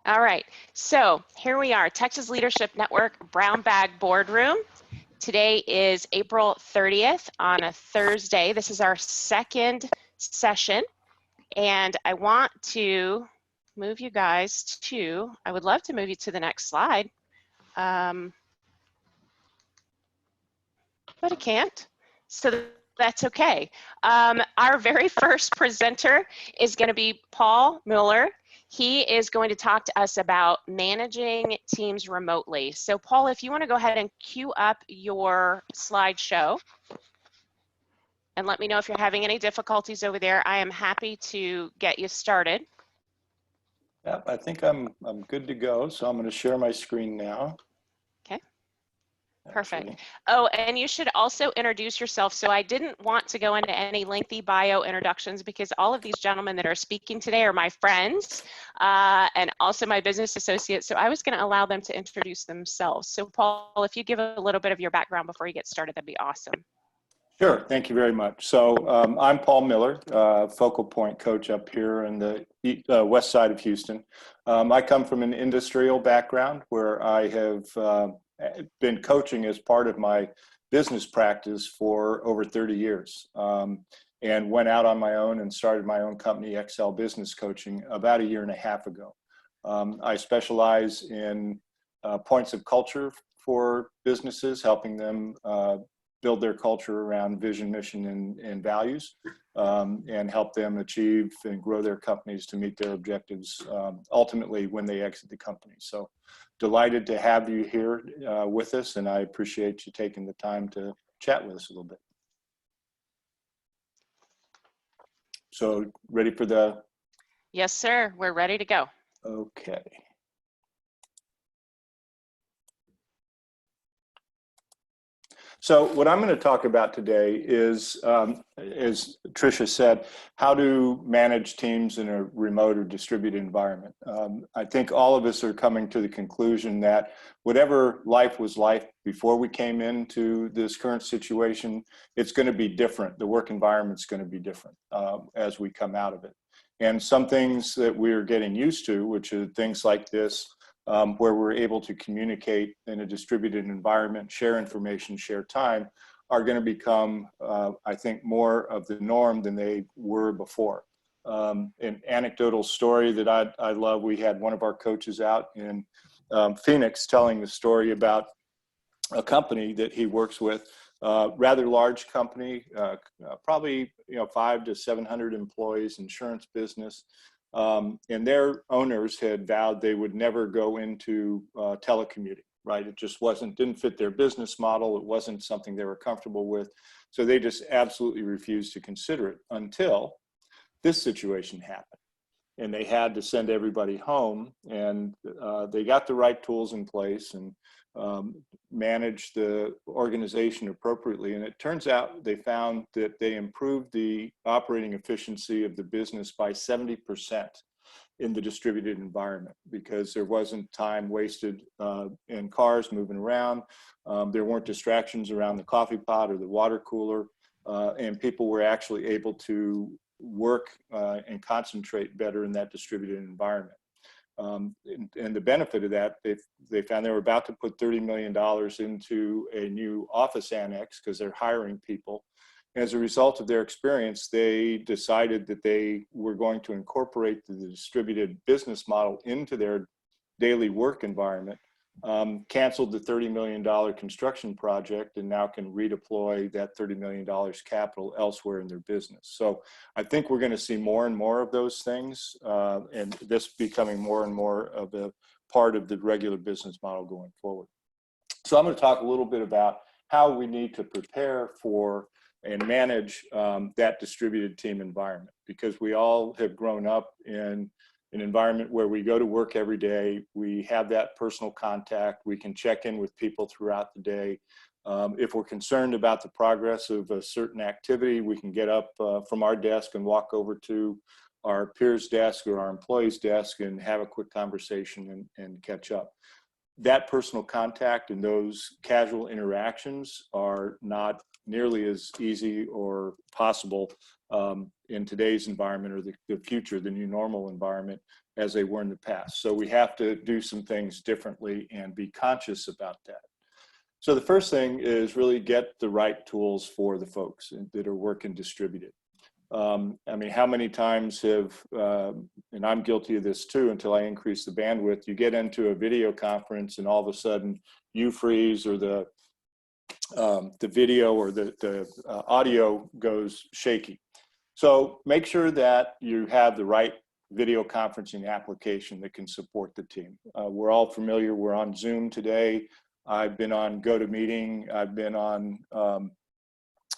All right, so here we are, Texas Leadership Network Brown Bag Boardroom. Today is April 30th on a Thursday. This is our second session, and I want to move you guys to, I would love to move you to the next slide, but I can't, so that's okay. Our very first presenter is going to be Paul Miller. He is going to talk to us about managing teams remotely. So Paul, if you want to go ahead and queue up your slideshow and let me know if you're having any difficulties over there, I am happy to get you started. Yep, I think I'm good to go. So I'm going to share my screen now. Okay. Perfect. Oh, and you should also introduce yourself. So I didn't want to go into any lengthy bio introductions because all of these gentlemen that are speaking today are my friends and also my business associates. So I was going to allow them to introduce themselves. So Paul, if you give a little bit of your background before you get started, that'd be awesome. Sure. Thank you very much. So I'm Paul Miller, focal point coach up here in the west side of Houston. I come from an industrial background where I have been coaching as part of my business practice for over 30 years and went out on my own and started my own company, XL Business Coaching, about a year and a half ago. I specialize in points of culture for businesses, helping them build their culture around vision, mission, and values, and help them achieve and grow their companies to meet their objectives ultimately when they exit the company. So delighted to have you here with us, and I appreciate you taking the time to chat with us a little bit. So ready for the... Yes, sir. We're ready to go. Okay. So what I'm going to talk about today is, as Tricia said, how to manage teams in a remote or distributed environment. I think all of us are coming to the conclusion that whatever life was like before we came into this current situation, it's going to be different. The work environment's going to be different as we come out of it. And some things that we're getting used to, which are things like this, where we're able to communicate in a distributed environment, share information, share time, are going to become, I think, more of the norm than they were before. An anecdotal story that I love, we had one of our coaches out in Phoenix telling the story about a company that he works with, rather large company, probably 500 to 700 employees, insurance business. And their owners had vowed they would never go into telecommuting, right? It just didn't fit their business model. It wasn't something they were comfortable with. So they just absolutely refused to consider it until this situation happened. And they had to send everybody home, and they got the right tools in place and managed the organization appropriately. And it turns out they found that they improved the operating efficiency of the business by 70% in the distributed environment, because there wasn't time wasted in cars moving around. There weren't distractions around the coffee pot or the water cooler, and people were actually able to work and concentrate better in that distributed environment. And the benefit of that, they found they were about to put $30 million into a new office annex because they're hiring people. As a result of their experience, they decided that they were going to incorporate the distributed business model into their daily work environment, canceled the $30 million construction project, and now can redeploy that $30 million capital elsewhere in their business. So I think we're going to see more and more of those things, and this becoming more and more of a part of the regular business model going forward. So I'm going to talk a little bit about how we need to prepare for and manage that distributed team environment, because we all have grown up in an environment where we go to work every day, we have that personal contact, we can check in with people throughout the day. If we're concerned about the progress of a certain activity, we can get up from our desk and walk over to our peer's desk or our employee's desk and have a quick conversation and catch up. That personal contact and those casual interactions are not nearly as easy or possible in today's environment, or the future, the new normal environment, as they were in the past. So we have to do some things differently and be conscious about that. So the first thing is really get the right tools for the folks that are working distributed. I mean, how many times have, and I'm guilty of this too, until I increase the bandwidth, you get into a video conference and all of a sudden you freeze, or the video or the audio goes shaky. So make sure that you have the right video conferencing application that can support the team. We're all familiar, we're on Zoom today. I've been on GoToMeeting, I've been on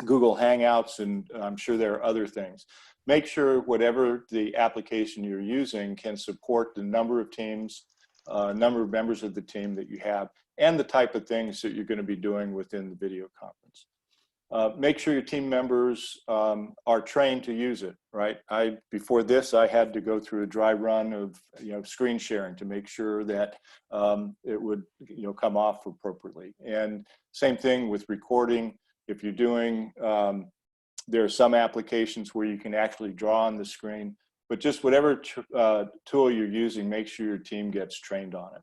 Google Hangouts, and I'm sure there are other things. Make sure whatever the application you're using can support the number of teams, number of members of the team that you have, and the type of things that you're going to be doing within the video conference. Make sure your team members are trained to use it, right? Before this, I had to go through a dry run of screen sharing to make sure that it would come off appropriately. And same thing with recording. If you're doing, there are some applications where you can actually draw on the screen, but just whatever tool you're using, make sure your team gets trained on it.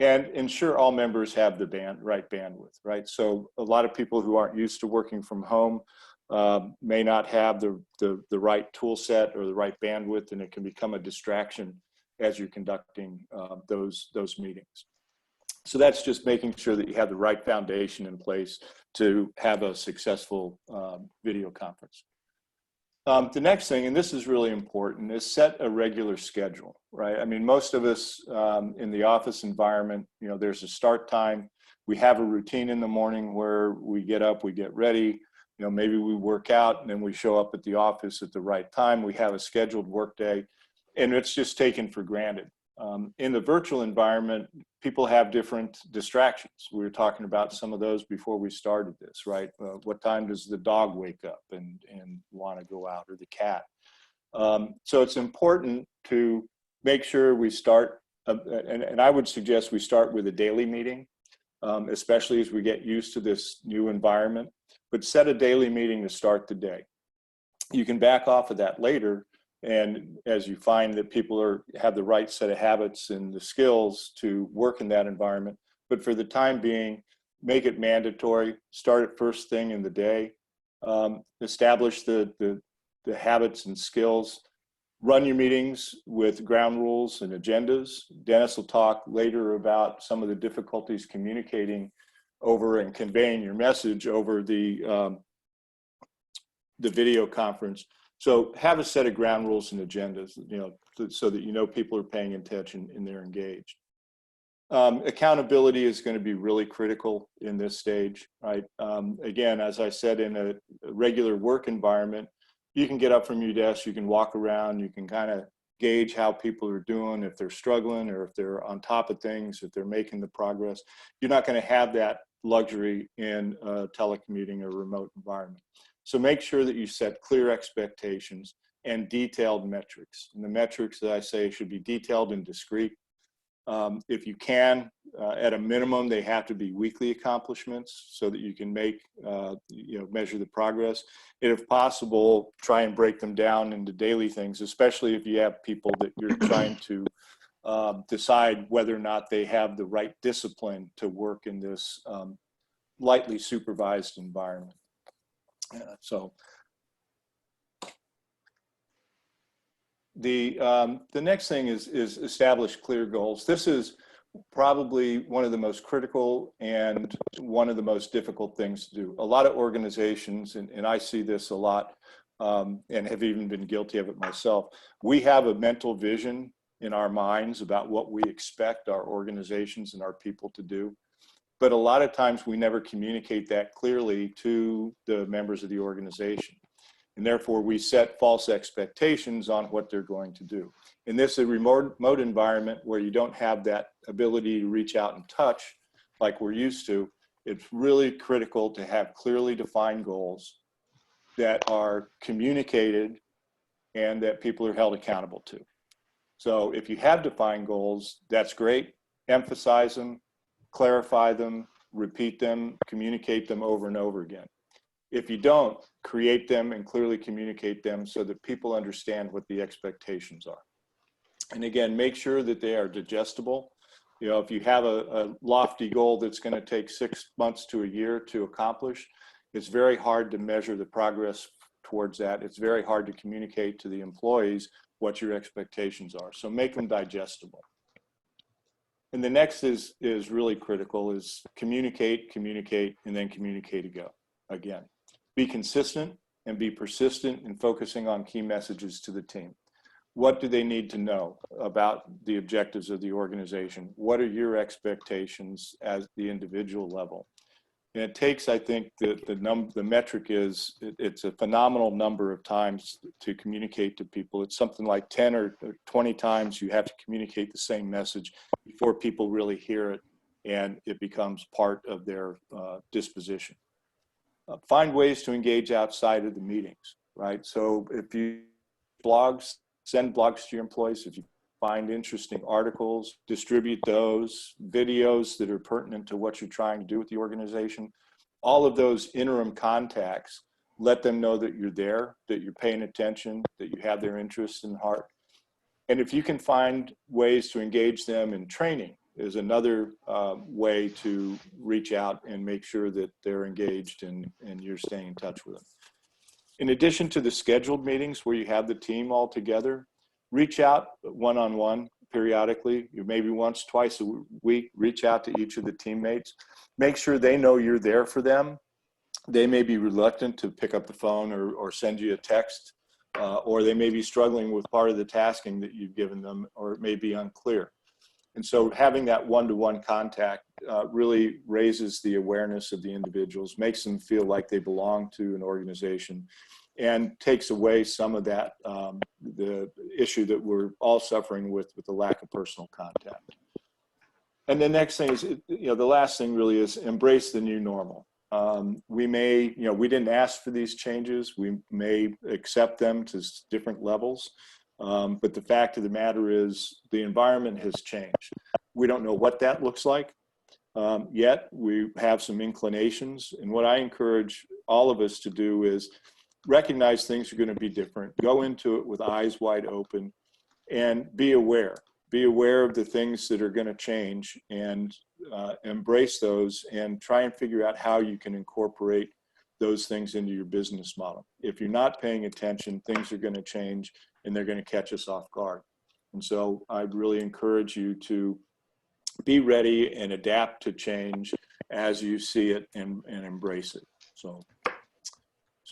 And ensure all members have the right bandwidth, right? So a lot of people who aren't used to working from home may not have the right tool set or the right bandwidth, and it can become a distraction as you're conducting those meetings. So that's just making sure that you have the right foundation in place to have a successful video conference. The next thing, and this is really important, is set a regular schedule, right? I mean, most of us in the office environment, there's a start time. We have a routine in the morning where we get up, we get ready, maybe we work out, and then we show up at the office at the right time. We have a scheduled work day, and it's just taken for granted. In the virtual environment, people have different distractions. We were talking about some of those before we started this, right? What time does the dog wake up and want to go out, or the cat? So it's important to make sure we start, and I would suggest we start with a daily meeting, especially as we get used to this new environment, but set a daily meeting to start the day. You can back off of that later, and as you find that people have the right set of habits and the skills to work in that environment. But for the time being, make it mandatory, start it first thing in the day, establish the habits and skills, run your meetings with ground rules and agendas. Dennis will talk later about some of the difficulties communicating over and conveying your message over the video conference. So have a set of ground rules and agendas, so that people are paying attention and they're engaged. Accountability is going to be really critical in this stage, right? Again, as I said, in a regular work environment, you can get up from your desk, you can walk around, you can kind of gauge how people are doing, if they're struggling or if they're on top of things, if they're making the progress. You're not going to have that luxury in a telecommuting or remote environment. So make sure that you set clear expectations and detailed metrics. And the metrics that I say should be detailed and discrete. If you can, at a minimum, they have to be weekly accomplishments so that you can measure the progress. And if possible, try and break them down into daily things, especially if you have people that you're trying to decide whether or not they have the right discipline to work in this lightly supervised environment. So the next thing is establish clear goals. This is probably one of the most critical and one of the most difficult things to do. A lot of organizations, and I see this a lot, and have even been guilty of it myself, we have a mental vision in our minds about what we expect our organizations and our people to do. But a lot of times we never communicate that clearly to the members of the organization. And therefore we set false expectations on what they're going to do. In this remote environment where you don't have that ability to reach out and touch like we're used to, it's really critical to have clearly defined goals that are communicated and that people are held accountable to. So if you have defined goals, that's great. Emphasize them, clarify them, repeat them, communicate them over and over again. If you don't, create them and clearly communicate them so that people understand what the expectations are. And again, make sure that they are digestible. You know, if you have a lofty goal that's going to take 6 months to a year to accomplish, it's very hard to measure the progress towards that. It's very hard to communicate to the employees what your expectations are. So make them digestible. And the next is really critical, is communicate, and then communicate again. Be consistent and be persistent in focusing on key messages to the team. What do they need to know about the objectives of the organization? What are your expectations at the individual level? And it takes, I think, the metric is, it's a phenomenal number of times to communicate to people. It's something like 10 or 20 times you have to communicate the same message before people really hear it and it becomes part of their disposition. Find ways to engage outside of the meetings, right? So if you send blogs to your employees. If you find interesting articles, distribute those, videos that are pertinent to what you're trying to do with the organization. All of those interim contacts, let them know that you're there, that you're paying attention, that you have their interests in heart. And if you can find ways to engage them in training, is another way to reach out and make sure that they're engaged and you're staying in touch with them. In addition to the scheduled meetings where you have the team all together, reach out one-on-one periodically, maybe once, twice a week, reach out to each of the teammates. Make sure they know you're there for them. They may be reluctant to pick up the phone or send you a text, or they may be struggling with part of the tasking that you've given them, or it may be unclear. And so having that one-to-one contact really raises the awareness of the individuals, makes them feel like they belong to an organization, and takes away some of that, the issue that we're all suffering with the lack of personal contact. And the next thing is, the last thing really is embrace the new normal. We may, we didn't ask for these changes. We may accept them to different levels. But the fact of the matter is the environment has changed. We don't know what that looks like yet. We have some inclinations. And what I encourage all of us to do is recognize things are going to be different. Go into it with eyes wide open and be aware. Be aware of the things that are going to change and embrace those and try and figure out how you can incorporate those things into your business model. If you're not paying attention, things are going to change and they're going to catch us off guard. And so I'd really encourage you to be ready and adapt to change as you see it and embrace it. So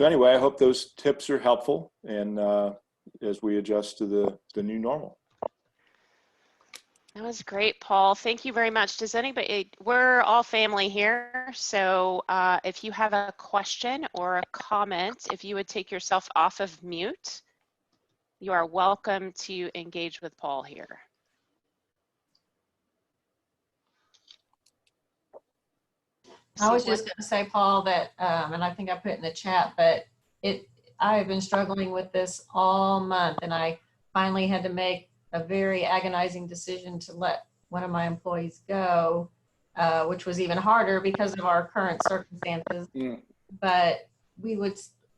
anyway, I hope those tips are helpful and as we adjust to the new normal. That was great, Paul. Thank you very much. Does anybody, we're all family here, so if you have a question or a comment, if you would take yourself off of mute, you are welcome to engage with Paul here. I was just going to say, Paul, that, and I think I put it in the chat, but I have been struggling with this all month, and I finally had to make a very agonizing decision to let one of my employees go, which was even harder because of our current circumstances. But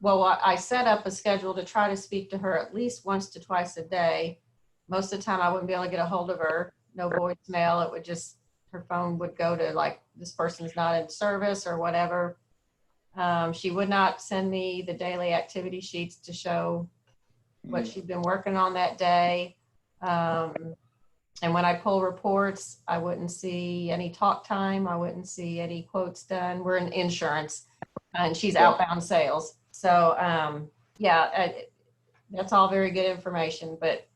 I set up a schedule to try to speak to her at least once to twice a day. Most of the time I wouldn't be able to get a hold of her, no voicemail. It would just, her phone would go to like, this person's not in service or whatever. She would not send me the daily activity sheets to show what she'd been working on that day. And when I pull reports, I wouldn't see any talk time. I wouldn't see any quotes done. We're in insurance and she's outbound sales. So that's all very good information, but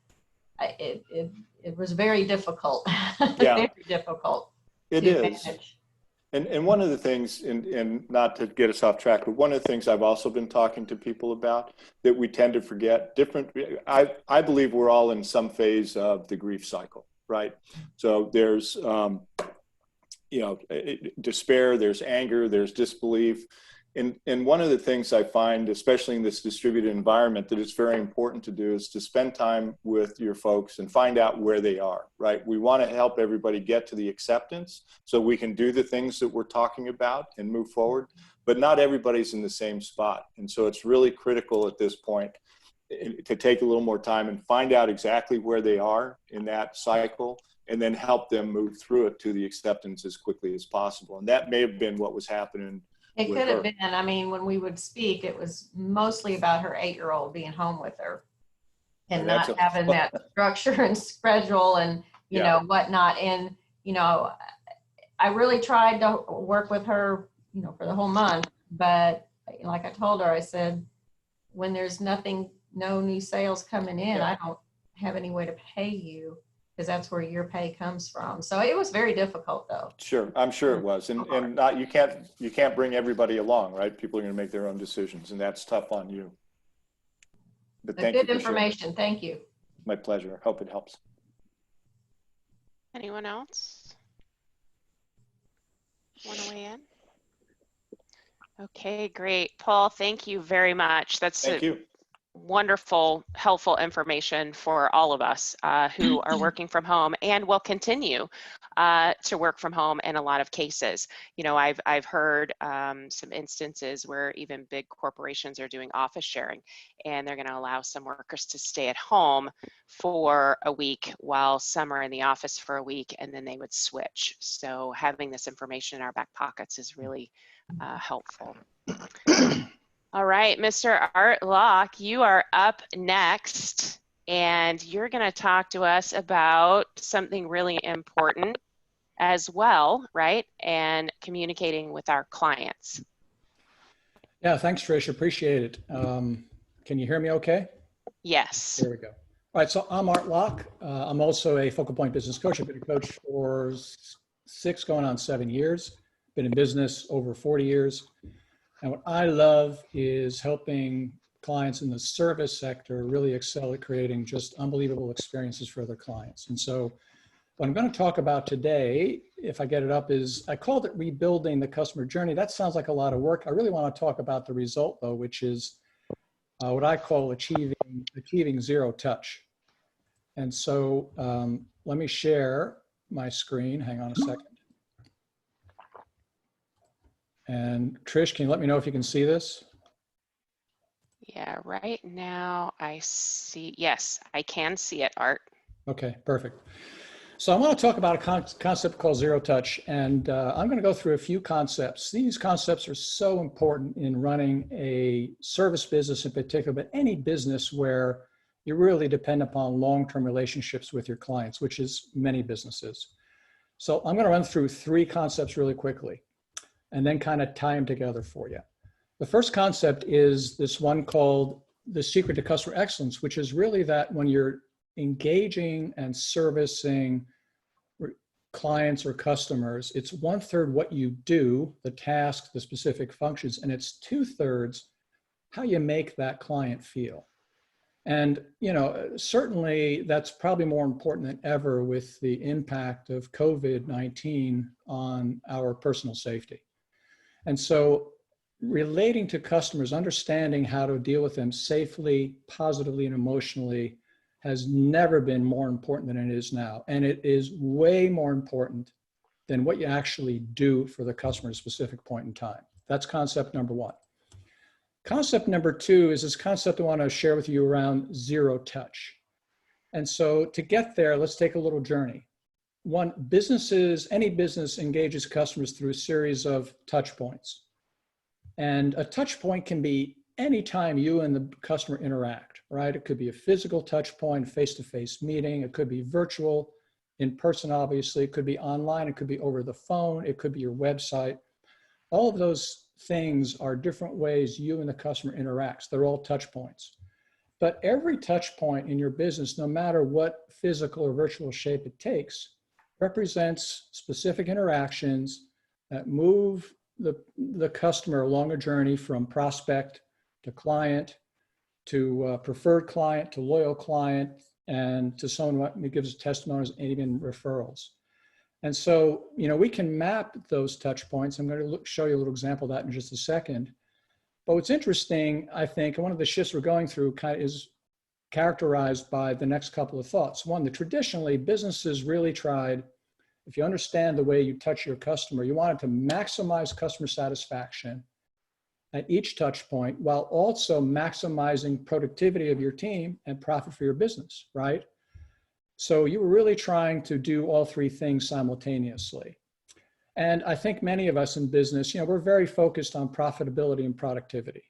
it was very difficult. Very difficult. It is. Manage. And one of the things, and not to get us off track, but one of the things I've also been talking to people about that we tend to forget, I believe we're all in some phase of the grief cycle, right? So there's, despair, there's anger, there's disbelief. And one of the things I find, especially in this distributed environment, that it's very important to do is to spend time with your folks and find out where they are, right? We want to help everybody get to the acceptance so we can do the things that we're talking about and move forward, but not everybody's in the same spot. And so it's really critical at this point to take a little more time and find out exactly where they are in that cycle, and then help them move through it to the acceptance as quickly as possible. And that may have been what was happening. It could have been. I mean, when we would speak, it was mostly about her 8-year-old being home with her and not having that structure and schedule and, you know, whatnot. And, you know, I really tried to work with her, you know, for the whole month. But like I told her, I said, when there's nothing, no new sales coming in, I don't have any way to pay you, because that's where your pay comes from. So it was very difficult, though. Sure, I'm sure it was, and not, you can't bring everybody along, right? People are going to make their own decisions, and that's tough on you. But thank you for good information. Thank you. My pleasure. I hope it helps. Anyone else want to weigh in? Okay, great. Paul, thank you very much. Thank you. Wonderful, helpful information for all of us who are working from home and will continue to work from home in a lot of cases. You know, I've heard some instances where even big corporations are doing office sharing, and they're going to allow some workers to stay at home for a week while some are in the office for a week, and then they would switch. So having this information in our back pockets is really helpful. All right, Mr. Art Locke, you are up next, and you're going to talk to us about something really important as well, right? And communicating with our clients. Yeah, thanks, Trish. Appreciate it. Can you hear me okay? Yes. There we go. All right, so I'm Art Locke. I'm also a focal point business coach. I've been a coach for 6 going on 7 years. Been in business over 40 years. And what I love is helping clients in the service sector really excel at creating just unbelievable experiences for other clients. And so what I'm going to talk about today, if I get it up, is I called it rebuilding the customer journey. That sounds like a lot of work. I really want to talk about the result, though, which is what I call achieving zero touch. And so let me share my screen. Hang on a second. And Trish, can you let me know if you can see this? Yeah, right now I see, yes, I can see it, Art. Okay, perfect. So I want to talk about a concept called zero touch, and I'm going to go through a few concepts. These concepts are so important in running a service business in particular, but any business where you really depend upon long-term relationships with your clients, which is many businesses. So I'm going to run through 3 concepts really quickly, and then kind of tie them together for you. The first concept is this one called the secret to customer excellence, which is really that when you're engaging and servicing clients or customers, it's 1/3 what you do, the tasks, the specific functions, and it's 2/3 how you make that client feel. And, you know, certainly that's probably more important than ever with the impact of COVID-19 on our personal safety. And so relating to customers, understanding how to deal with them safely, positively, and emotionally has never been more important than it is now. And it is way more important than what you actually do for the customer at a specific point in time. That's concept number 1. Concept number 2 is this concept I want to share with you around zero touch. And so to get there, let's take a little journey. One, any business engages customers through a series of touch points. And a touch point can be any time you and the customer interact, right? It could be a physical touch point, face-to-face meeting. It could be virtual, in person, obviously. It could be online. It could be over the phone. It could be your website. All of those things are different ways you and the customer interacts. They're all touch points. But every touch point in your business, no matter what physical or virtual shape it takes, represents specific interactions that move the customer along a journey from prospect to client to preferred client to loyal client and to someone who gives testimonies and even referrals. And so, you know, we can map those touch points. I'm going to show you a little example of that in just a second. But what's interesting, I think, and one of the shifts we're going through is characterized by the next couple of thoughts. One, that traditionally businesses really tried, if you understand the way you touch your customer, you wanted to maximize customer satisfaction at each touch point while also maximizing productivity of your team and profit for your business, right? So you were really trying to do all three things simultaneously. And I think many of us in business, we're very focused on profitability and productivity,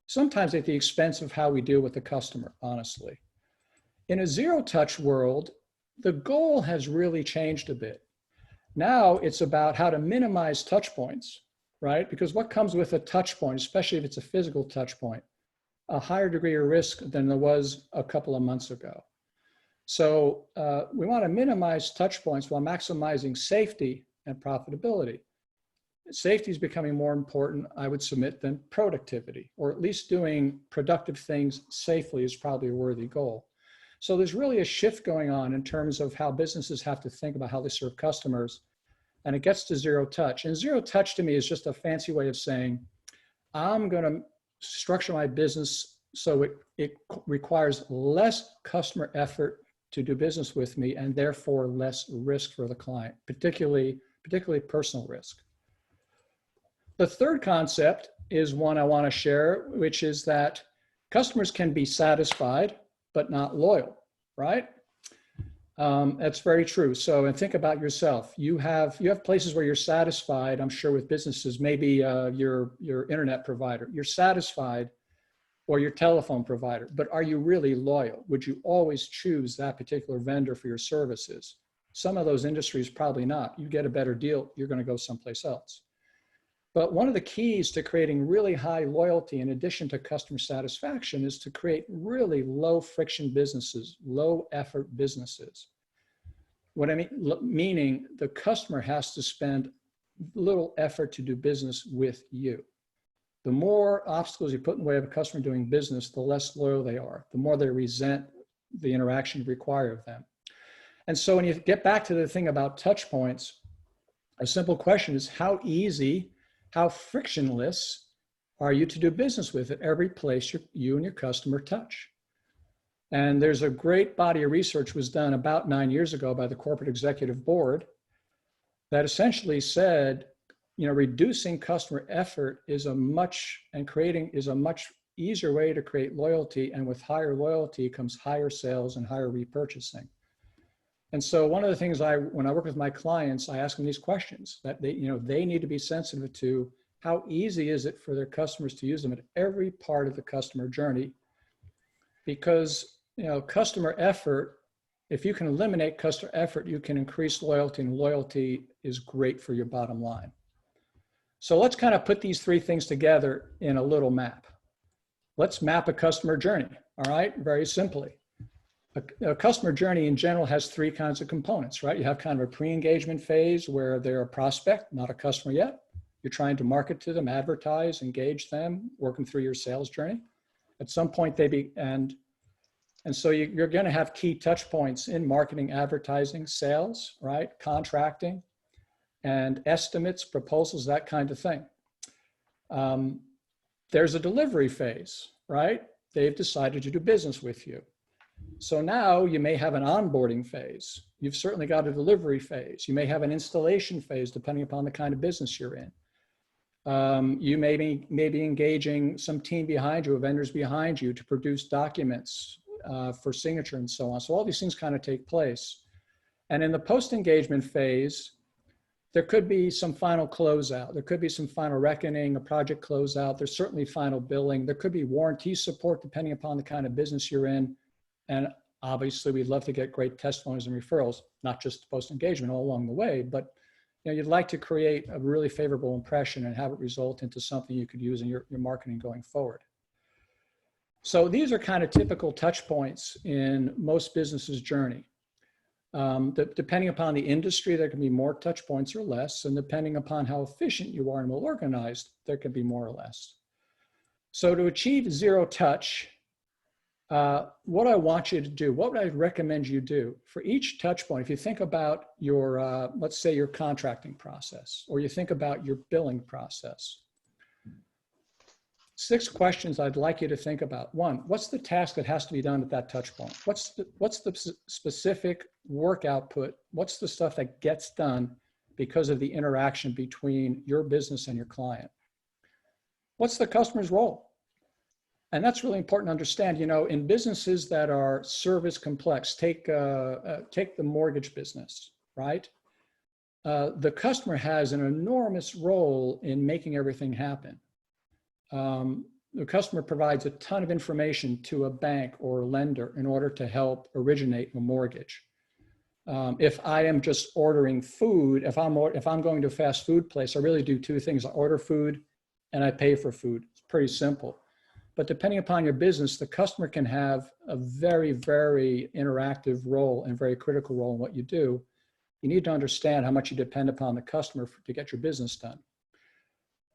sometimes at the expense of how we deal with the customer, honestly. In a zero-touch world, the goal has really changed a bit. Now it's about how to minimize touch points, right? Because what comes with a touch point, especially if it's a physical touch point, a higher degree of risk than there was a couple of months ago. So we want to minimize touch points while maximizing safety and profitability. Safety is becoming more important, I would submit, than productivity, or at least doing productive things safely is probably a worthy goal. So there's really a shift going on in terms of how businesses have to think about how they serve customers, and it gets to zero touch. And zero touch to me is just a fancy way of saying, I'm going to structure my business so it requires less customer effort to do business with me, and therefore less risk for the client, particularly personal risk. The third concept is one I want to share, which is that customers can be satisfied, but not loyal, right? That's very true. So, and think about yourself. You have places where you're satisfied, I'm sure, with businesses, maybe your internet provider. You're satisfied, or your telephone provider, but are you really loyal? Would you always choose that particular vendor for your services? Some of those industries, probably not. You get a better deal, you're going to go someplace else. But one of the keys to creating really high loyalty, in addition to customer satisfaction, is to create really low friction businesses, low effort businesses. What I mean, meaning the customer has to spend little effort to do business with you. The more obstacles you put in the way of a customer doing business, the less loyal they are, the more they resent the interaction you require of them. And so when you get back to the thing about touch points, a simple question is how easy, how frictionless are you to do business with at every place you and your customer touch? And there's a great body of research was done about 9 years ago by the Corporate Executive Board that essentially said, reducing customer effort is a much easier way to create loyalty, and with higher loyalty comes higher sales and higher repurchasing. And so one of the things when I work with my clients, I ask them these questions that they need to be sensitive to. How easy is it for their customers to use them at every part of the customer journey? Because customer effort, if you can eliminate customer effort, you can increase loyalty, and loyalty is great for your bottom line. So let's kind of put these three things together in a little map. Let's map a customer journey, all right? Very simply. A customer journey in general has three kinds of components, right? You have kind of a pre-engagement phase where they're a prospect, not a customer yet. You're trying to market to them, advertise, engage them, working through your sales journey. At some point and so you're going to have key touch points in marketing, advertising, sales, right? Contracting, and estimates, proposals, that kind of thing. There's a delivery phase, right? They've decided to do business with you. So now you may have an onboarding phase. You've certainly got a delivery phase. You may have an installation phase, depending upon the kind of business you're in. You may be engaging some team behind you, or vendors behind you, to produce documents for signature and so on. So all these things kind of take place. And in the post-engagement phase, there could be some final closeout. There could be some final reckoning, a project closeout. There's certainly final billing. There could be warranty support, depending upon the kind of business you're in. And obviously, we'd love to get great testimonies and referrals, not just post-engagement all along the way, but you'd like to create a really favorable impression and have it result into something you could use in your marketing going forward. So these are kind of typical touch points in most businesses' journey. Depending upon the industry, there can be more touch points or less, and depending upon how efficient you are and well organized, there can be more or less. So to achieve zero touch, what I want you to do, what would I recommend you do for each touch point? If you think about your, let's say your contracting process, or you think about your billing process, 6 questions I'd like you to think about. 1, what's the task that has to be done at that touch point? What's the specific work output? What's the stuff that gets done because of the interaction between your business and your client? What's the customer's role? And that's really important to understand. You know, in businesses that are service complex, take the mortgage business, right? The customer has an enormous role in making everything happen. The customer provides a ton of information to a bank or a lender in order to help originate a mortgage. If I am just ordering food, if I'm going to a fast food place, I really do 2 things. I order food and I pay for food. It's pretty simple. But depending upon your business, the customer can have a very, very interactive role and very critical role in what you do. You need to understand how much you depend upon the customer to get your business done.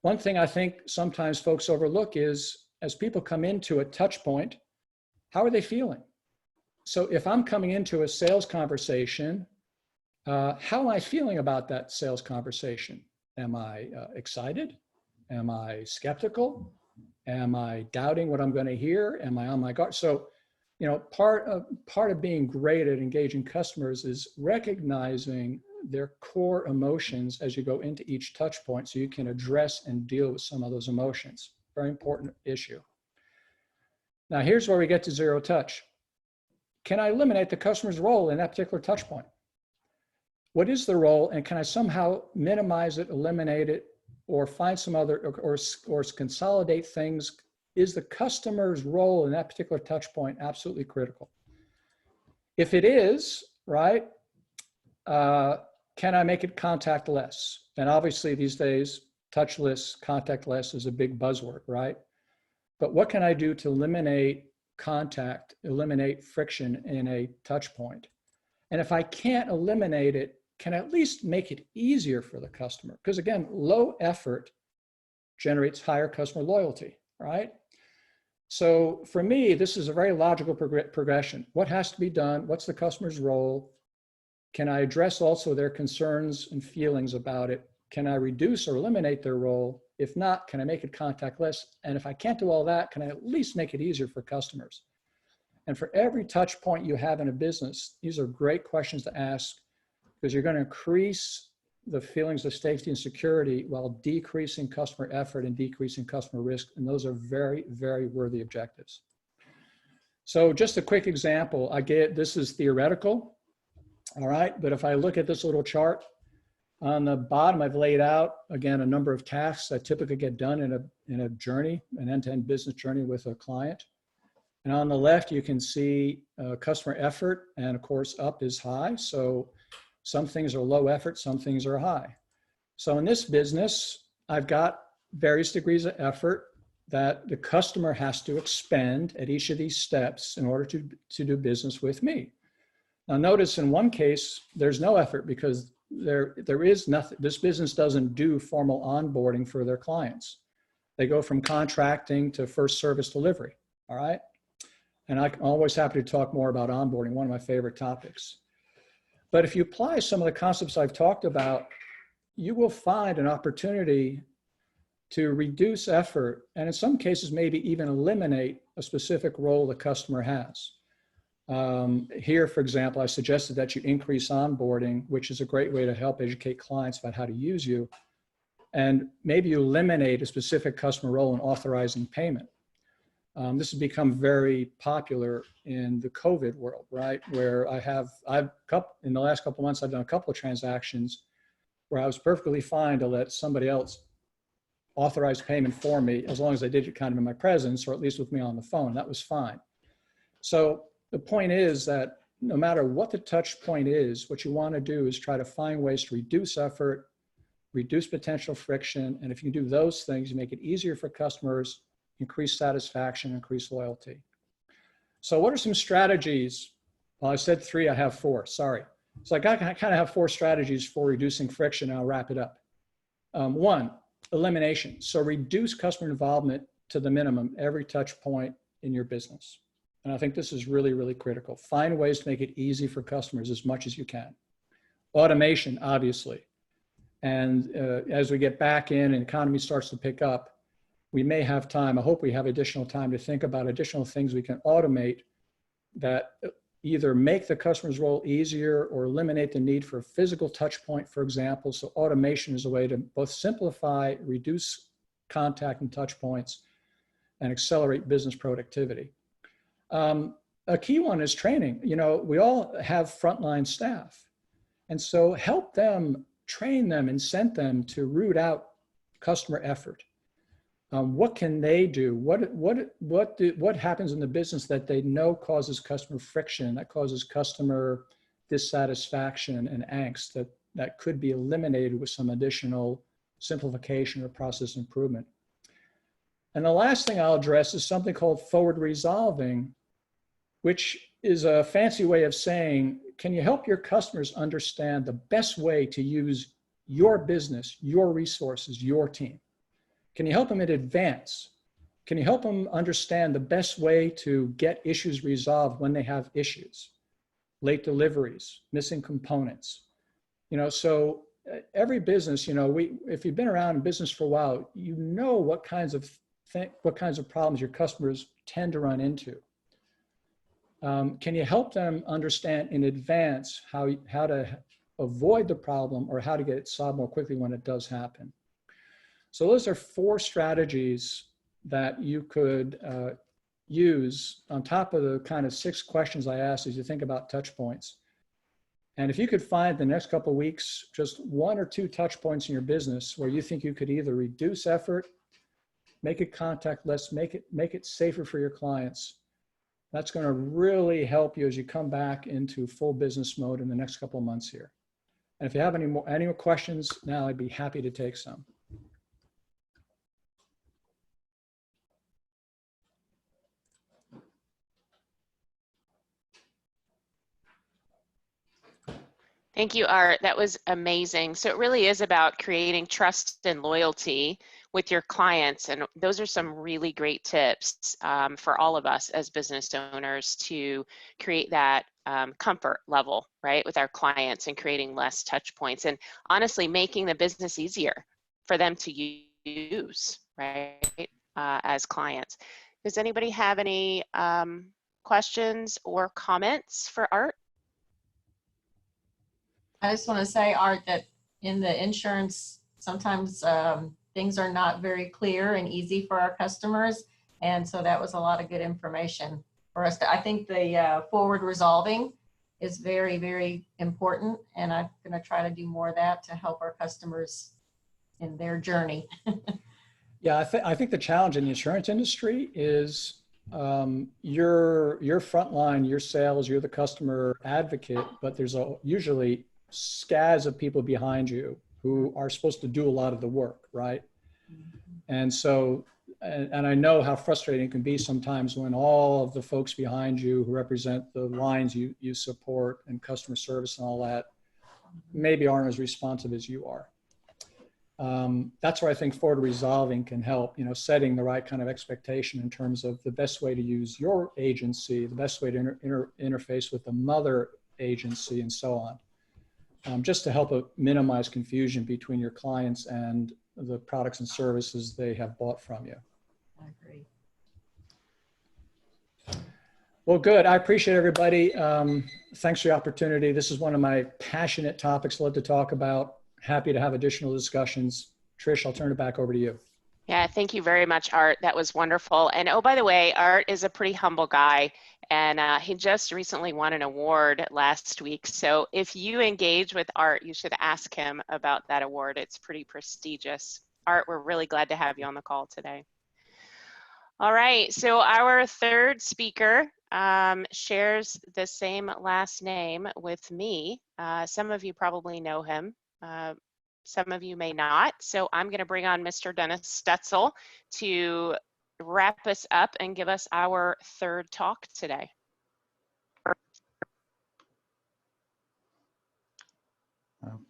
One thing I think sometimes folks overlook is, as people come into a touch point, how are they feeling? So if I'm coming into a sales conversation, how am I feeling about that sales conversation? Am I excited? Am I skeptical? Am I doubting what I'm going to hear? Am I on my guard? So, you know, part of being great at engaging customers is recognizing their core emotions as you go into each touch point so you can address and deal with some of those emotions. Very important issue. Now, here's where we get to zero touch. Can I eliminate the customer's role in that particular touch point? What is the role, and can I somehow minimize it, eliminate it, or find some other, or consolidate things? Is the customer's role in that particular touch point absolutely critical? If it is, right, can I make it contactless? And obviously these days, touchless, contactless is a big buzzword, right? But what can I do to eliminate contact, eliminate friction in a touch point? And if I can't eliminate it, can I at least make it easier for the customer? Because again, low effort generates higher customer loyalty, right? So for me, this is a very logical progression. What has to be done? What's the customer's role? Can I address also their concerns and feelings about it? Can I reduce or eliminate their role? If not, can I make it contactless? And if I can't do all that, can I at least make it easier for customers? And for every touch point you have in a business, these are great questions to ask, because you're going to increase the feelings of safety and security while decreasing customer effort and decreasing customer risk. And those are very, very worthy objectives. So just a quick example, this is theoretical, all right? But if I look at this little chart, on the bottom, I've laid out, again, a number of tasks that typically get done in a journey, an end-to-end business journey with a client. And on the left, you can see customer effort, and of course, up is high. So some things are low effort, some things are high. So in this business, I've got various degrees of effort that the customer has to expend at each of these steps in order to do business with me. Now notice in one case, there's no effort because there is nothing. This business doesn't do formal onboarding for their clients. They go from contracting to first service delivery, all right? And I'm always happy to talk more about onboarding, one of my favorite topics. But if you apply some of the concepts I've talked about, you will find an opportunity to reduce effort, and in some cases, maybe even eliminate a specific role the customer has. Here, for example, I suggested that you increase onboarding, which is a great way to help educate clients about how to use you. And maybe you eliminate a specific customer role in authorizing payment. This has become very popular in the COVID world, right? Where in the last couple of months, I've done a couple of transactions where I was perfectly fine to let somebody else authorize payment for me, as long as they did it kind of in my presence, or at least with me on the phone. That was fine. So the point is that no matter what the touch point is, what you want to do is try to find ways to reduce effort, reduce potential friction. And if you do those things, you make it easier for customers, increase satisfaction, increase loyalty. So what are some strategies? Well, I said 3, I have 4, sorry. So I kind of have 4 strategies for reducing friction, and I'll wrap it up. 1, elimination. So reduce customer involvement to the minimum every touch point in your business. And I think this is really, really critical. Find ways to make it easy for customers as much as you can. Automation, obviously. And as we get back in and economy starts to pick up, we may have time, I hope we have additional time to think about additional things we can automate that either make the customer's role easier or eliminate the need for a physical touch point, for example. So automation is a way to both simplify, reduce contact and touch points, and accelerate business productivity. A key one is training. You know, we all have frontline staff. And so help them, train them, incent them to root out customer effort. What can they do? What happens in the business that they know causes customer friction, that causes customer dissatisfaction and angst that could be eliminated with some additional simplification or process improvement? And the last thing I'll address is something called forward resolving, which is a fancy way of saying, can you help your customers understand the best way to use your business, your resources, your team? Can you help them in advance? Can you help them understand the best way to get issues resolved when they have issues? Late deliveries, missing components. You know, so every business, you know, if you've been around in business for a while, you know what kinds of problems your customers tend to run into. Can you help them understand in advance how to avoid the problem or how to get it solved more quickly when it does happen? So those are 4 strategies that you could use on top of the kind of 6 questions I asked as you think about touch points. And if you could find the next couple of weeks, just 1 or 2 touch points in your business where you think you could either reduce effort, make it contactless, make it safer for your clients, that's going to really help you as you come back into full business mode in the next couple of months here. And if you have any more questions now, I'd be happy to take some. Thank you, Art. That was amazing. So it really is about creating trust and loyalty with your clients. And those are some really great tips for all of us as business owners to create that comfort level, right, with our clients and creating less touch points and honestly making the business easier for them to use, right, as clients. Does anybody have any questions or comments for Art? I just want to say, Art, that in the insurance, sometimes things are not very clear and easy for our customers. And so that was a lot of good information for us. I think the forward resolving is very, very important. And I'm going to try to do more of that to help our customers in their journey. Yeah, I think the challenge in the insurance industry is you're frontline, your sales, you're the customer advocate, but there's usually scads of people behind you who are supposed to do a lot of the work, right? And so, and I know how frustrating it can be sometimes when all of the folks behind you who represent the lines you support and customer service and all that maybe aren't as responsive as you are. That's where I think forward resolving can help, you know, setting the right kind of expectation in terms of the best way to use your agency, the best way to interface with the mother agency and so on. Just to help minimize confusion between your clients and the products and services they have bought from you. I agree. Well, good. I appreciate everybody. Thanks for the opportunity. This is one of my passionate topics I love to talk about. Happy to have additional discussions. Trish, I'll turn it back over to you. Yeah, thank you very much, Art. That was wonderful. And oh, by the way, Art is a pretty humble guy, and he just recently won an award last week. So if you engage with Art, you should ask him about that award. It's pretty prestigious. Art, we're really glad to have you on the call today. All right, so our third speaker shares the same last name with me. Some of you probably know him. Some of you may not. So I'm going to bring on Mr. Dennis Stetzel to wrap us up and give us our third talk today.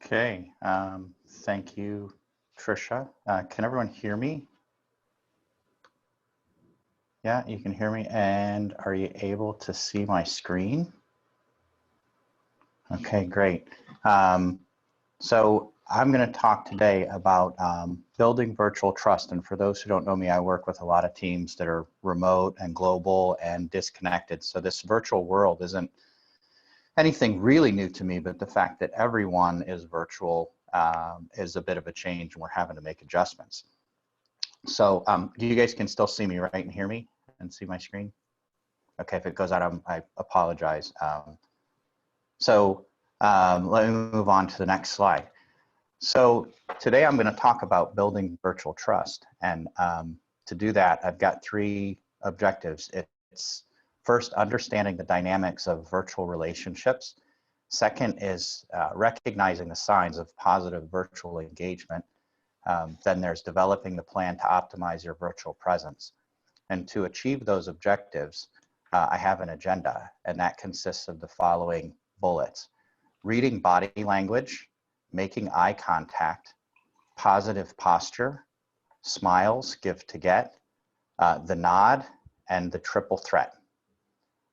Okay, thank you, Tricia. Can everyone hear me? Yeah, you can hear me. And are you able to see my screen? Okay, great. So I'm going to talk today about building virtual trust. And for those who don't know me, I work with a lot of teams that are remote and global and disconnected. So this virtual world isn't anything really new to me, but the fact that everyone is virtual is a bit of a change, and we're having to make adjustments. So you guys can still see me, right, and hear me and see my screen? Okay, if it goes out, I apologize. Let me move on to the next slide. So today I'm going to talk about building virtual trust. And to do that, I've got 3 objectives. It's first, understanding the dynamics of virtual relationships. Second is recognizing the signs of positive virtual engagement. Then there's developing the plan to optimize your virtual presence. And to achieve those objectives, I have an agenda, and that consists of the following bullets: reading body language, making eye contact, positive posture, smiles, give to get, the nod, and the triple threat.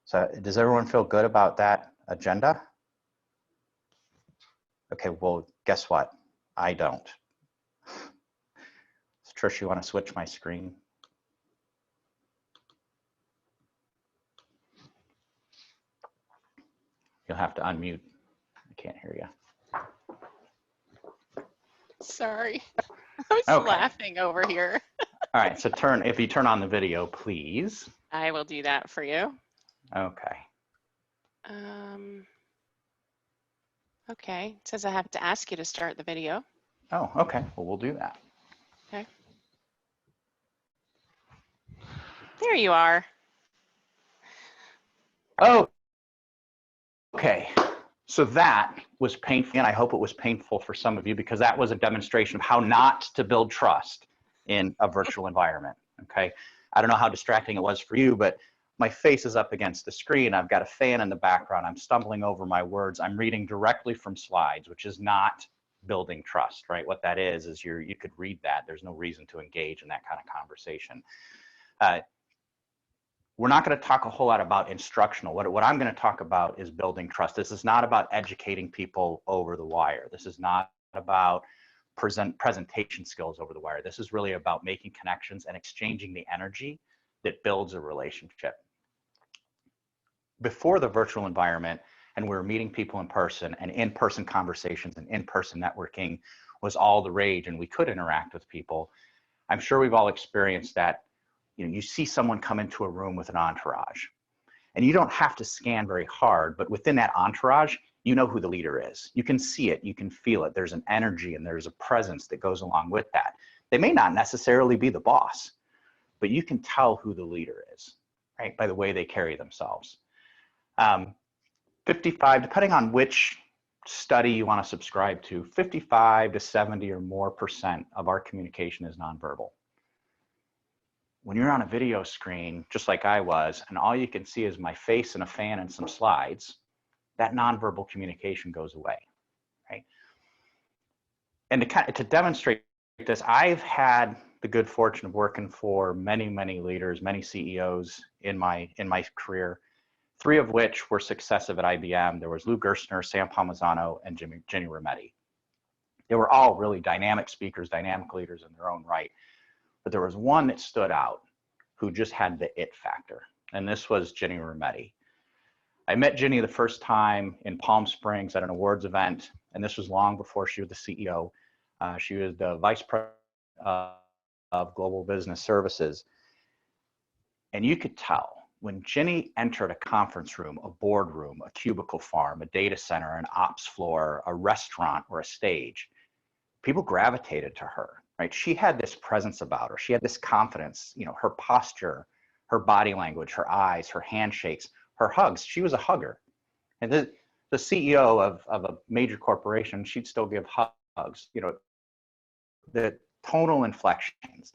So does everyone feel good about that agenda? Okay, well, guess what? I don't. So Trish, you want to switch my screen? You'll have to unmute. I can't hear you. Sorry, I was Okay. laughing over here. All right, so if you turn on the video, please. I will do that for you. Okay. Okay, it says I have to ask you to start the video. Oh, okay, well, we'll do that. Okay. There you are. Oh, okay. So that was painful, and I hope it was painful for some of you, because that was a demonstration of how not to build trust in a virtual environment, okay? I don't know how distracting it was for you, but my face is up against the screen. I've got a fan in the background. I'm stumbling over my words. I'm reading directly from slides, which is not building trust, right? What that is you could read that. There's no reason to engage in that kind of conversation. We're not going to talk a whole lot about instructional. What I'm going to talk about is building trust. This is not about educating people over the wire. This is not about presentation skills over the wire. This is really about making connections and exchanging the energy that builds a relationship. Before the virtual environment, and we were meeting people in person, and in-person conversations and in-person networking was all the rage, and we could interact with people. I'm sure we've all experienced that. You know, you see someone come into a room with an entourage, and you don't have to scan very hard, but within that entourage, you know who the leader is. You can see it, you can feel it. There's an energy and there's a presence that goes along with that. They may not necessarily be the boss, but you can tell who the leader is, right, by the way they carry themselves. 55, depending on which study you want to subscribe to, 55 to 70 or more % of our communication is nonverbal. When you're on a video screen, just like I was, and all you can see is my face and a fan and some slides, that nonverbal communication goes away, right? And to demonstrate this, I've had the good fortune of working for many, many leaders, many CEOs in my career, 3 of which were successive at IBM. There was Lou Gerstner, Sam Palmisano, and Ginny Rometty. They were all really dynamic speakers, dynamic leaders in their own right. But there was one that stood out who just had the it factor, and this was Ginny Rometty. I met Ginny the first time in Palm Springs at an awards event, and this was long before she was the CEO. She was the vice president of global business services. And you could tell when Ginny entered a conference room, a boardroom, a cubicle farm, a data center, an ops floor, a restaurant, or a stage, people gravitated to her, right? She had this presence about her. She had this confidence, you know, her posture, her body language, her eyes, her handshakes, her hugs. She was a hugger. And the CEO of a major corporation, she'd still give hugs. You know, the tonal inflections,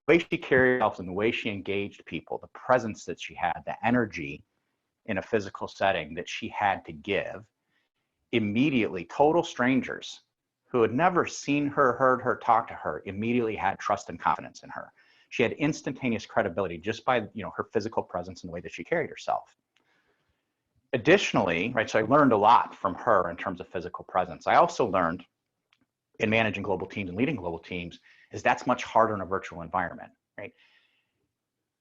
the way she carried herself and the way she engaged people, the presence that she had, the energy in a physical setting that she had to give, immediately, total strangers who had never seen her, heard her, talked to her, immediately had trust and confidence in her. She had instantaneous credibility just by, you know, her physical presence and the way that she carried herself. Additionally, right, so I learned a lot from her in terms of physical presence. I also learned in managing global teams and leading global teams is that's much harder in a virtual environment, right?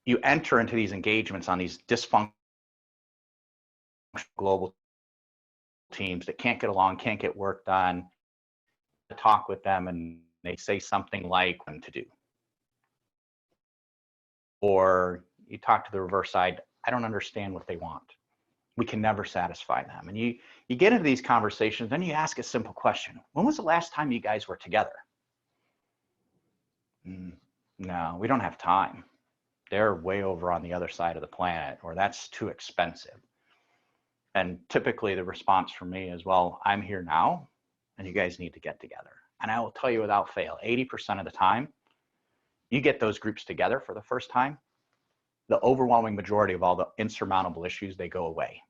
You enter into these engagements on these dysfunctional global teams that can't get along, can't get work done, to talk with them and they say something like what to do. Or you talk to the reverse side, I don't understand what they want. We can never satisfy them. And you get into these conversations, then you ask a simple question. When was the last time you guys were together? No, we don't have time. They're way over on the other side of the planet, or that's too expensive. And typically the response from me is, well, I'm here now and you guys need to get together. And I will tell you without fail, 80% of the time, you get those groups together for the first time, the overwhelming majority of all the insurmountable issues, they go away.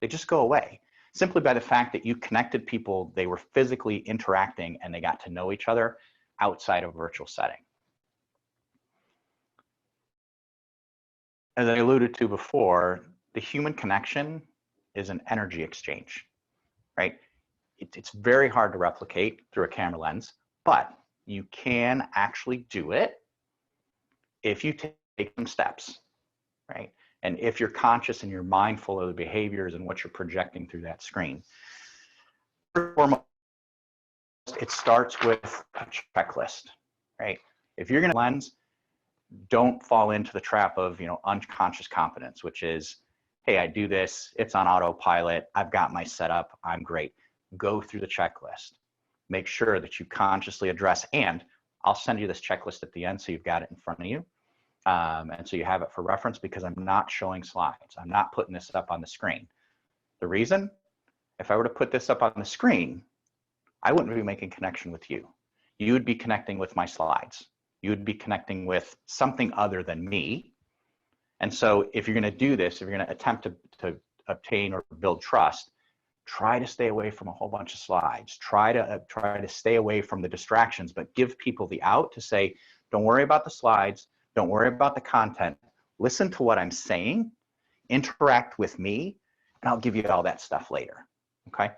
They just go away simply by the fact that you connected people, they were physically interacting and they got to know each other outside of a virtual setting. As I alluded to before, the human connection is an energy exchange, right? It's very hard to replicate through a camera lens, but you can actually do it if you take some steps, right? And if you're conscious and you're mindful of the behaviors and what you're projecting through that screen. First and foremost, it starts with a checklist, right? If you're going to lens, don't fall into the trap of, unconscious competence, which is, hey, I do this, it's on autopilot, I've got my setup, I'm great. Go through the checklist. Make sure that you consciously address, and I'll send you this checklist at the end so you've got it in front of you. And so you have it for reference, because I'm not showing slides. I'm not putting this up on the screen. The reason, if I were to put this up on the screen, I wouldn't be making connection with you. You would be connecting with my slides. You would be connecting with something other than me. And so if you're going to do this, if you're going to attempt to obtain or build trust, try to stay away from a whole bunch of slides. Try to stay away from the distractions, but give people the out to say, don't worry about the slides. Don't worry about the content. Listen to what I'm saying, interact with me, and I'll give you all that stuff later, okay?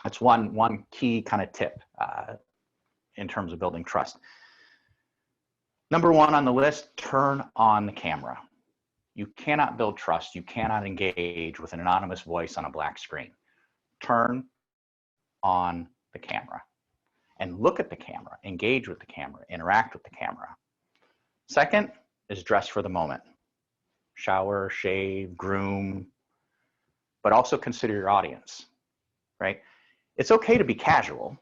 That's one key kind of tip in terms of building trust. Number one on the list, turn on the camera. You cannot build trust. You cannot engage with an anonymous voice on a black screen. Turn on the camera and look at the camera, engage with the camera, interact with the camera. Second is dress for the moment. Shower, shave, groom, but also consider your audience, right? It's okay to be casual,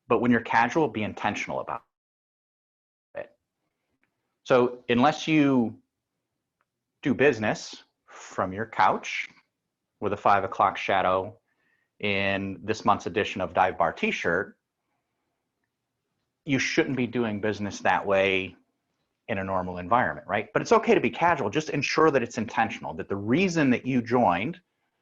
but when you're casual, be intentional about it. So unless you do business from your couch with a 5 o'clock shadow in this month's edition of Dive Bar T-shirt, you shouldn't be doing business that way in a normal environment, right? But it's okay to be casual. Just ensure that it's intentional, that the reason that you joined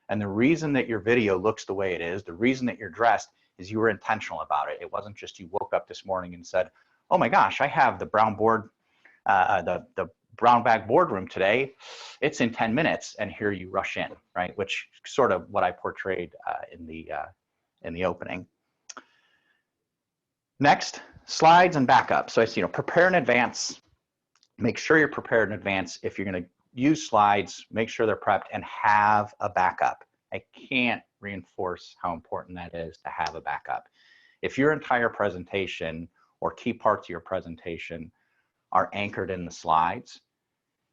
and the reason that your video looks the way it is, the reason that you're dressed is you were intentional about it. It wasn't just you woke up this morning and said, oh my gosh, I have the brown board, the brown bag boardroom today. It's in 10 minutes. And here you rush in, right? Which sort of what I portrayed in the opening. Next, slides and backup. So I see, prepare in advance. Make sure you're prepared in advance. If you're going to use slides, make sure they're prepped and have a backup. I can't reinforce how important that is to have a backup. If your entire presentation or key parts of your presentation are anchored in the slides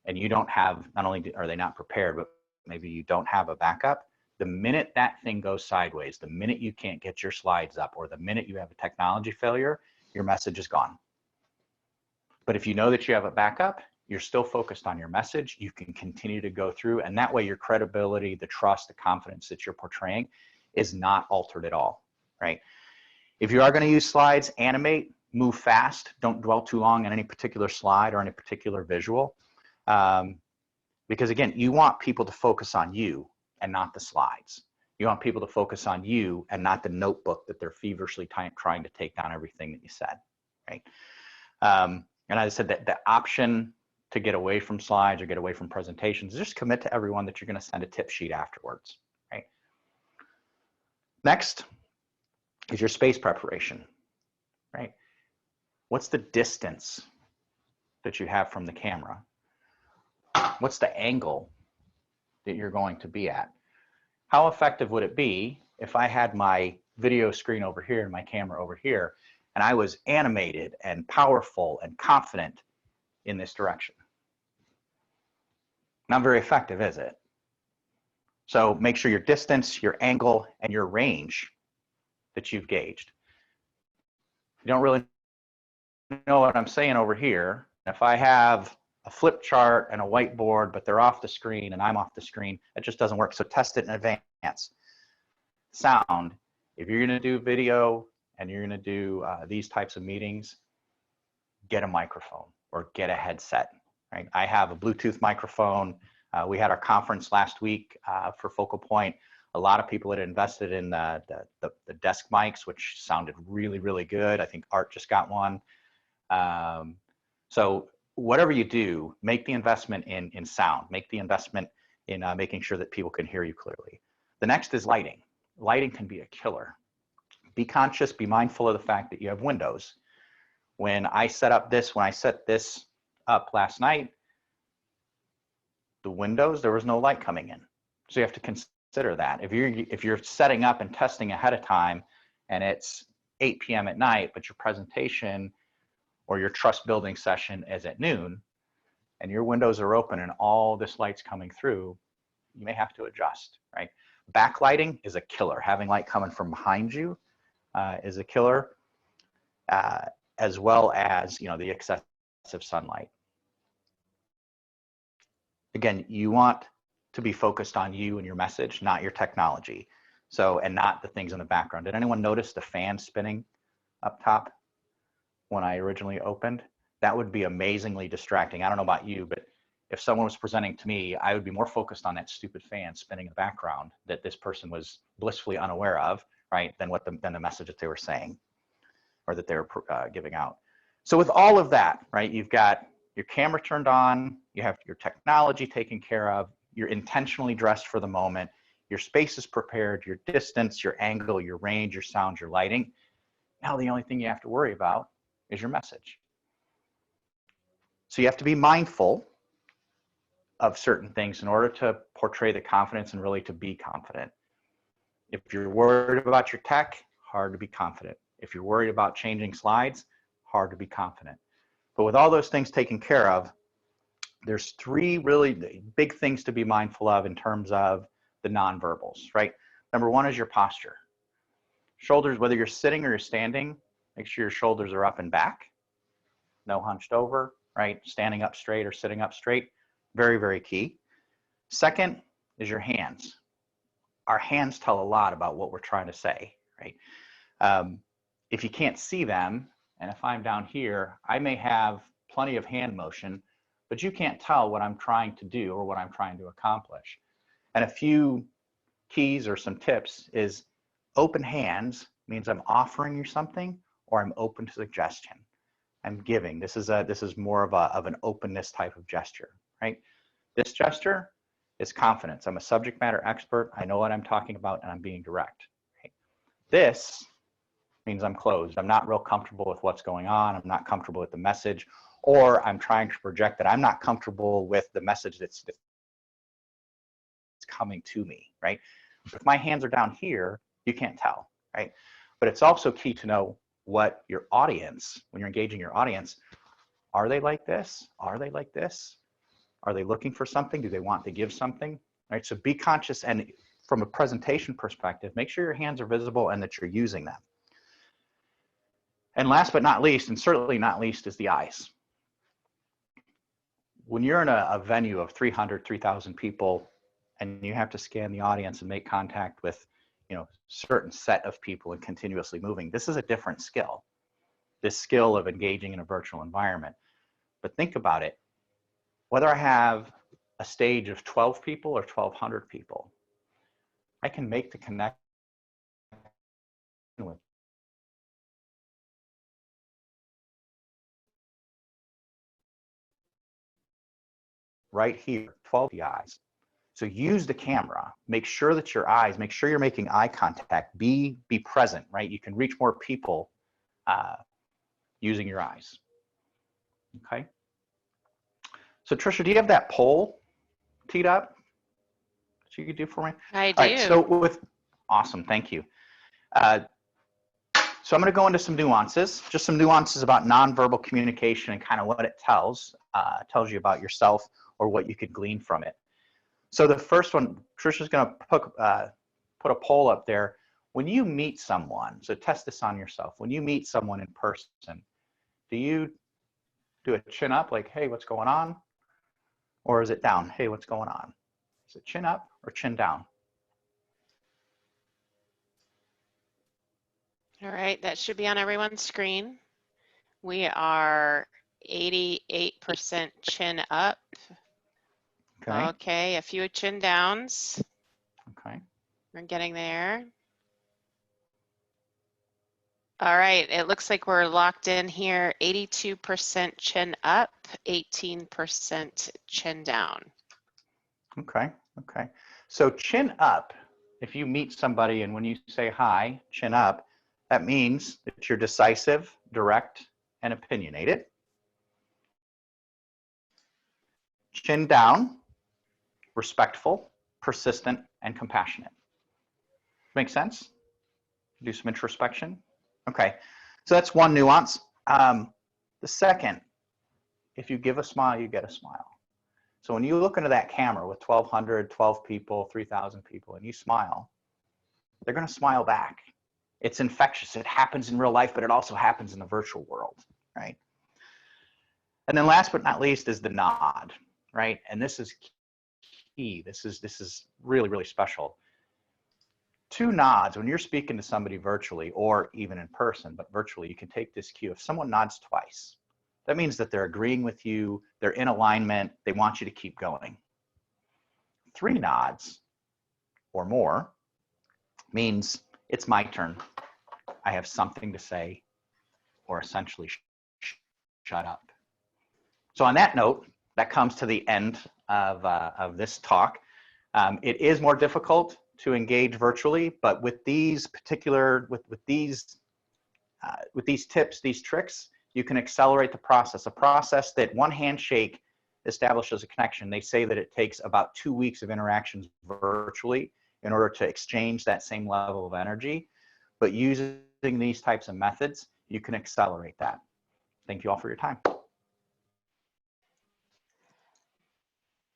and you don't have, not only are they not prepared, but maybe you don't have a backup, the minute that thing goes sideways, the minute you can't get your slides up, or the minute you have a technology failure, your message is gone. But if you know that you have a backup, you're still focused on your message, you can continue to go through, and that way your credibility, the trust, the confidence that you're portraying is not altered at all, right? If you are going to use slides, animate, move fast, don't dwell too long on any particular slide or any particular visual. Because again, you want people to focus on you and not the slides. You want people to focus on you and not the notebook that they're feverishly trying to take down everything that you said, right? And as I said, that the option to get away from slides or get away from presentations, just commit to everyone that you're going to send a tip sheet afterwards, right? Next is your space preparation. right? What's the distance that you have from the camera? What's the angle that you're going to be at? How effective would it be if I had my video screen over here and my camera over here, and I was animated and powerful and confident in this direction? Not very effective, is it? So make sure your distance, your angle, and your range that you've gauged. You don't really know what I'm saying over here. If I have a flip chart and a whiteboard, but they're off the screen and I'm off the screen, it just doesn't work. So test it in advance. Sound, if you're going to do video and you're going to do these types of meetings, get a microphone or get a headset, right? I have a Bluetooth microphone. We had our conference last week for Focal Point. A lot of people had invested in the desk mics, which sounded really, really good. I think Art just got one. So whatever you do, make the investment in sound, make the investment in making sure that people can hear you clearly. The next is lighting. Lighting can be a killer. Be conscious, be mindful of the fact that you have windows. When I set this up last night, the windows, there was no light coming in. So you have to consider that. If you're setting up and testing ahead of time and it's 8 p.m. at night, but your presentation or your trust building session is at noon and your windows are open and all this light's coming through, you may have to adjust, right? Backlighting is a killer. Having light coming from behind you is a killer, as well as, the excessive sunlight. Again, you want to be focused on you and your message, not your technology. So, and not the things in the background. Did anyone notice the fan spinning up top when I originally opened? That would be amazingly distracting. I don't know about you, but if someone was presenting to me, I would be more focused on that stupid fan spinning in the background that this person was blissfully unaware of, right, than the message that they were saying or that they were giving out. So with all of that, right, you've got your camera turned on, you have your technology taken care of, you're intentionally dressed for the moment, your space is prepared, your distance, your angle, your range, your sound, your lighting. Now the only thing you have to worry about is your message. So you have to be mindful of certain things in order to portray the confidence and really to be confident. If you're worried about your tech, hard to be confident. If you're worried about changing slides, hard to be confident. But with all those things taken care of, there's 3 really big things to be mindful of in terms of the nonverbals, right? Number 1 is your posture. Shoulders, whether you're sitting or you're standing, make sure your shoulders are up and back, no hunched over, right? Standing up straight or sitting up straight, very, very key. Second is your hands. Our hands tell a lot about what we're trying to say, right? If you can't see them, and if I'm down here, I may have plenty of hand motion, but you can't tell what I'm trying to do or what I'm trying to accomplish. And a few keys or some tips is open hands means I'm offering you something or I'm open to suggestion. I'm giving. This is more of an openness type of gesture, right? This gesture is confidence. I'm a subject matter expert. I know what I'm talking about and I'm being direct. Right? This means I'm closed. I'm not real comfortable with what's going on. I'm not comfortable with the message, or I'm trying to project that I'm not comfortable with the message that's coming to me, right? If my hands are down here, you can't tell, right? But it's also key to know what your audience, when you're engaging your audience, are they like this? Are they like this? Are they looking for something? Do they want to give something? Right? So be conscious, and from a presentation perspective, make sure your hands are visible and that you're using them. And last but not least, and certainly not least, is the eyes. When you're in a venue of 300, 3,000 people, and you have to scan the audience and make contact with, certain set of people and continuously moving, this is a different skill. This skill of engaging in a virtual environment. But think about it. Whether I have a stage of 12 people or 1,200 people, I can make the connection with right here, 12 eyes. So use the camera, make sure that your eyes, make sure you're making eye contact, be present, right? You can reach more people using your eyes. Okay. So Trisha, do you have that poll teed up that you could do for me? I All right, do. so awesome, thank you. So I'm going to go into some nuances, just some nuances about nonverbal communication and kind of what it tells you about yourself or what you could glean from it. So the first one, Trisha's going to put a poll up there. When you meet someone, so test this on yourself. When you meet someone in person, do you do a chin up, like, hey, what's going on? Or is it down? Hey, what's going on? Is it chin up or chin down? All right, that should be on everyone's screen. We are 88% chin up. Okay. Okay, a few chin downs. Okay. We're getting there. All right, it looks like we're locked in here. 82% chin up, 18% chin down. Okay. Okay. So chin up, if you meet somebody and when you say hi, chin up, that means that you're decisive, direct, and opinionated. Chin down, respectful, persistent, and compassionate. Make sense? Do some introspection. Okay, so that's one nuance. The second, if you give a smile, you get a smile. So when you look into that camera with 1,200, 12 people, 3,000 people, and you smile, they're going to smile back. It's infectious. It happens in real life, but it also happens in the virtual world, right? And then last but not least is the nod, right? And this is key. This is really, really special. 2 nods, when you're speaking to somebody virtually or even in person, but virtually, you can take this cue. If someone nods twice, that means that they're agreeing with you, they're in alignment, they want you to keep going. 3 nods or more means it's my turn. I have something to say, or essentially shut up. So on that note, that comes to the end of this talk. It is more difficult to engage virtually, but with these particular, with these tips, these tricks, you can accelerate the process. A process that one handshake establishes a connection. They say that it takes about 2 weeks of interactions virtually in order to exchange that same level of energy. But using these types of methods, you can accelerate that. Thank you all for your time.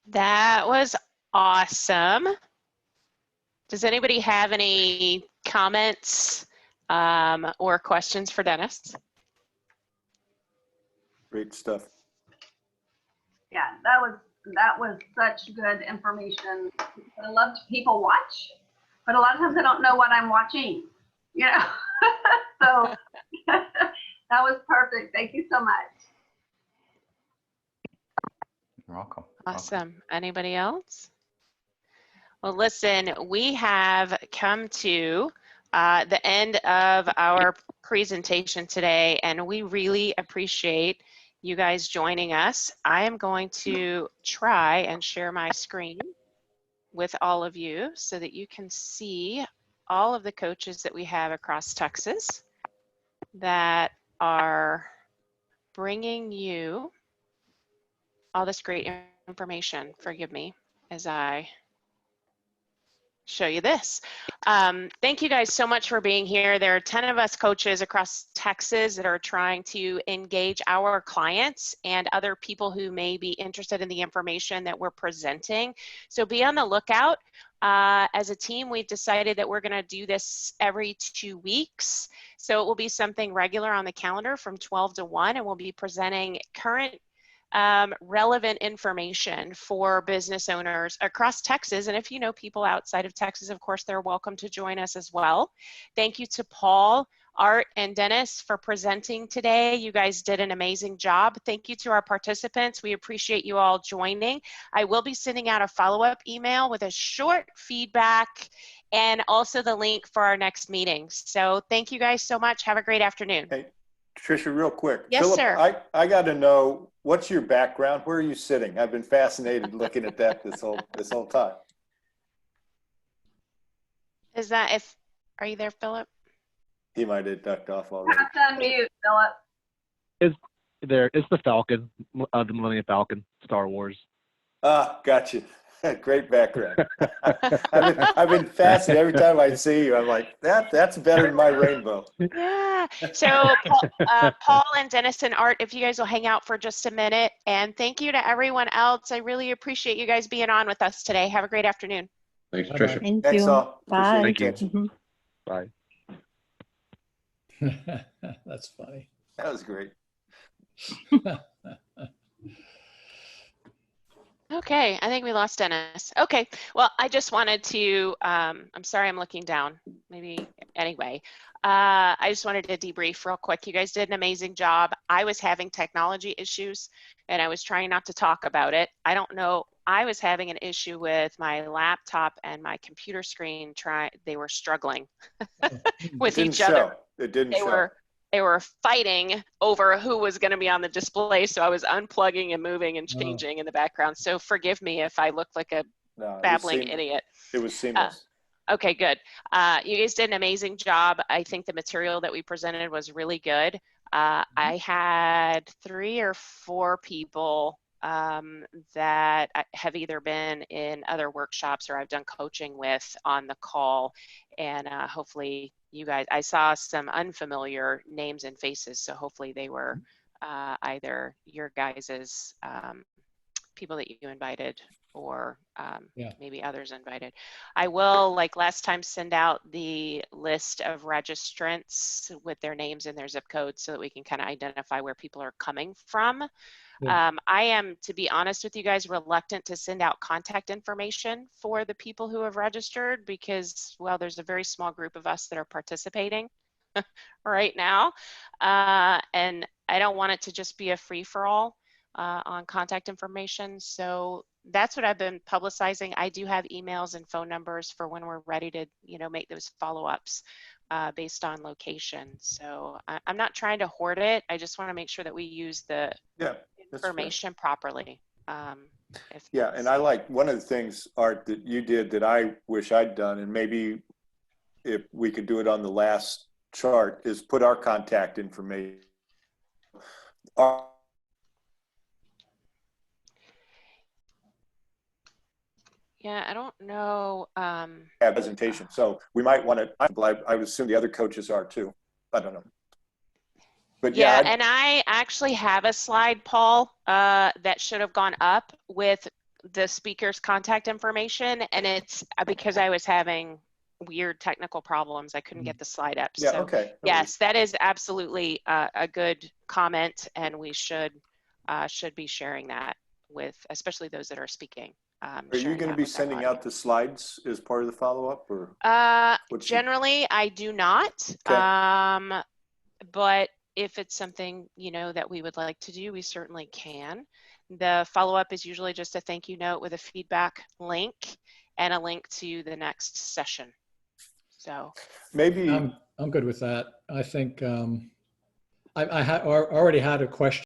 That was awesome. Does anybody have any comments or questions for Dennis? Great stuff. Yeah, that was such good information. I love people watch, but a lot of times I don't know what I'm watching, you know. So that was perfect. Thank you so much. You're welcome. Awesome. Anybody else? Well, listen, we have come to the end of our presentation today, and we really appreciate you guys joining us. I am going to try and share my screen with all of you so that you can see all of the coaches that we have across Texas that are bringing you all this great information. Forgive me as I show you this. Thank you guys so much for being here. There are 10 of us coaches across Texas that are trying to engage our clients and other people who may be interested in the information that we're presenting. So be on the lookout. As a team, we've decided that we're going to do this every 2 weeks. So it will be something regular on the calendar from 12 to 1, and we'll be presenting current relevant information for business owners across Texas. And if you know people outside of Texas, of course, they're welcome to join us as well. Thank you to Paul, Art, and Dennis for presenting today. You guys did an amazing job. Thank you to our participants. We appreciate you all joining. I will be sending out a follow-up email with a short feedback and also the link for our next meeting. So thank you guys so much. Have a great afternoon. Hey, Tricia, real quick. Yes, Philip, sir. I got to know, what's your background? Where are you sitting? I've been fascinated looking at that this whole time. Is that are you there, Philip? He might have ducked off already. Have to unmute, Philip. It's the Falcon, the Millennium Falcon, Star Wars. Ah, gotcha. Great background. I've been fascinated every time I see you. I'm like, that's better than my rainbow. Yeah. So Paul and Dennis and Art, if you guys will hang out for just a minute, and thank you to everyone else. I really appreciate you guys being on with us today. Have a great afternoon. Thanks, Bye-bye. Tricia. Thank Thanks you. all. Appreciate Bye. your Thank you. attention. Bye. That's funny. That was great. Okay, I think we lost Dennis. Okay, well, I just wanted to, I'm sorry I'm looking down, maybe, anyway. I just wanted to debrief real quick. You guys did an amazing job. I was having technology issues and I was trying not to talk about it. I don't know, I was having an issue with my laptop and my computer screen, they were struggling with It didn't each other. show. It didn't show. They were fighting over who was going to be on the display, so I was unplugging and moving and changing in the background. So forgive me if I looked like a babbling idiot. It was seamless. Okay, good. You guys did an amazing job. I think the material that we presented was really good. I had 3 or 4 people that have either been in other workshops or I've done coaching with on the call, and hopefully you guys, I saw some unfamiliar names and faces, so hopefully they were either your guys's people that you invited or maybe others invited. I will, like last time, send out the list of registrants with their names and their zip codes so that we can kind of identify where people are coming from. I am, to be honest with you guys, reluctant to send out contact information for the people who have registered because, well, there's a very small group of us that are participating right now. And I don't want it to just be a free-for-all on contact information. So that's what I've been publicizing. I do have emails and phone numbers for when we're ready to, make those follow-ups based on location. So I'm not trying to hoard it. I just want to make sure that we use the information properly. And I like one of the things, Art, that you did that I wish I'd done, and maybe if we could do it on the last chart, is put our contact information. Yeah, I don't know. Presentation. So we might want to, I would assume the other coaches are too. I don't know. But yeah, and I actually have a slide, Paul, that should have gone up with the speaker's contact information, and it's because I was having weird technical problems. I couldn't get the slide up. Yeah, so, okay. Yes, that is absolutely a good comment, and we should be sharing that with, especially those that are speaking. Are you going to be sending out the slides as part of the follow-up, or? Generally, I do not. Okay. But if it's something, that we would like to do, we certainly can. The follow-up is usually just a thank you note with a feedback link and a link to the next session. So maybe I'm good with that. I think I already had a question.